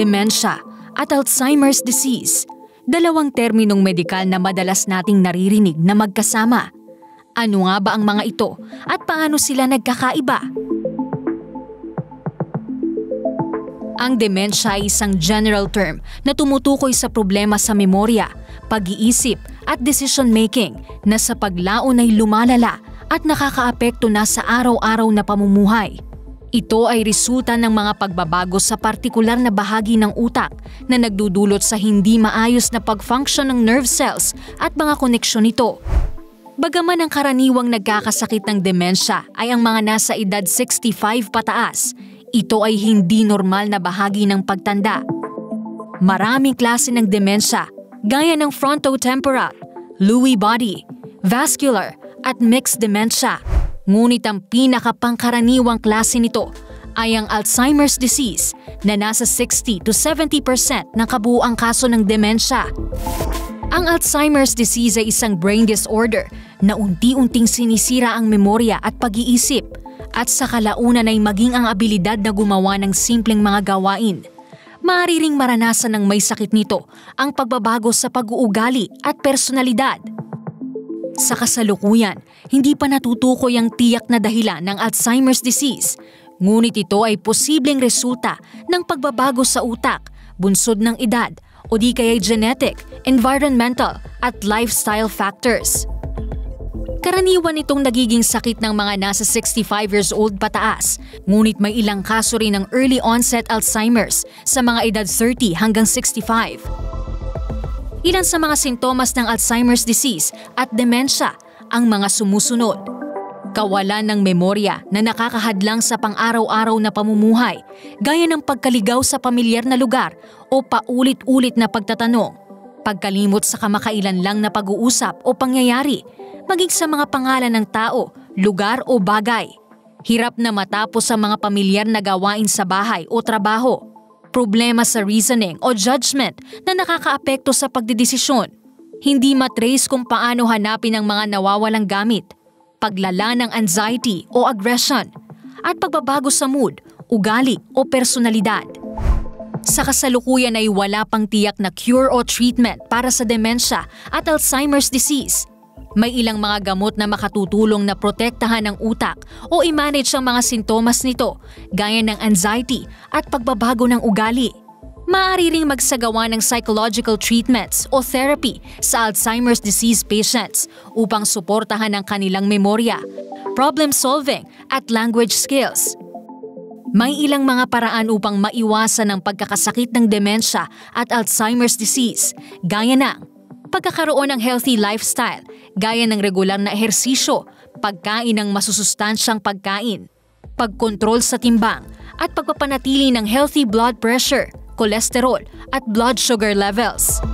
Dementia at Alzheimer's disease, dalawang terminong medikal na madalas nating naririnig na magkasama. Ano nga ba ang mga ito at paano sila nagkakaiba? Ang dementia ay isang general term na tumutukoy sa problema sa memorya, pag-iisip at decision-making na sa paglaon ay lumalala at nakakaapekto na sa araw-araw na pamumuhay. Ito ay resulta ng mga pagbabago sa partikular na bahagi ng utak na nagdudulot sa hindi maayos na pag-function ng nerve cells at mga koneksyon nito. Bagaman ang karaniwang nagkakasakit ng dementia ay ang mga nasa edad 65 pataas, ito ay hindi normal na bahagi ng pagtanda. Maraming klase ng dementia gaya ng frontotemporal, Lewy body, vascular at mixed dementia. Ngunit ang pinakapangkaraniwang klase nito ay ang Alzheimer's disease na nasa 60 to 70% ng kabuuang kaso ng dementia. Ang Alzheimer's disease ay isang brain disorder na unti-unting sinisira ang memorya at pag-iisip at sa kalaunan ay maging ang abilidad na gumawa ng simpleng mga gawain. Maaari ring maranasan ng may sakit nito ang pagbabago sa pag-uugali at personalidad. Sa kasalukuyan, hindi pa natutukoy ang tiyak na dahilan ng Alzheimer's disease, ngunit ito ay posibleng resulta ng pagbabago sa utak, bunsod ng edad, o di kaya genetic, environmental at lifestyle factors. Karaniwan itong nagiging sakit ng mga nasa 65 years old pataas, ngunit may ilang kaso rin ng early onset Alzheimer's sa mga edad 30 hanggang 65. Ilan sa mga sintomas ng Alzheimer's disease at dementia ang mga sumusunod. Kawalan ng memorya na nakakahadlang sa pang-araw-araw na pamumuhay, gaya ng pagkaligaw sa pamilyar na lugar o paulit-ulit na pagtatanong, pagkalimot sa kamakailan lang na pag-uusap o pangyayari, maging sa mga pangalan ng tao, lugar o bagay, hirap na matapos sa mga pamilyar na gawain sa bahay o trabaho, problema sa reasoning o judgment na nakakaapekto sa pagdedesisyon, hindi matrace kung paano hanapin ang mga nawawalang gamit, paglala ng anxiety o aggression, at pagbabago sa mood, ugali o personalidad. Sa kasalukuyan ay wala pang tiyak na cure o treatment para sa dementia at Alzheimer's disease. May ilang mga gamot na makatutulong na protektahan ang utak o i-manage ang mga sintomas nito, gaya ng anxiety at pagbabago ng ugali. Maaari ring magsagawa ng psychological treatments o therapy sa Alzheimer's disease patients upang suportahan ang kanilang memorya, problem solving at language skills. May ilang mga paraan upang maiwasan ang pagkakasakit ng dementia at Alzheimer's disease, gaya ng pagkakaroon ng healthy lifestyle, gaya ng regular na ehersisyo, pagkain ng masusustansyang pagkain, pagkontrol sa timbang, at pagpapanatili ng healthy blood pressure, cholesterol, at blood sugar levels.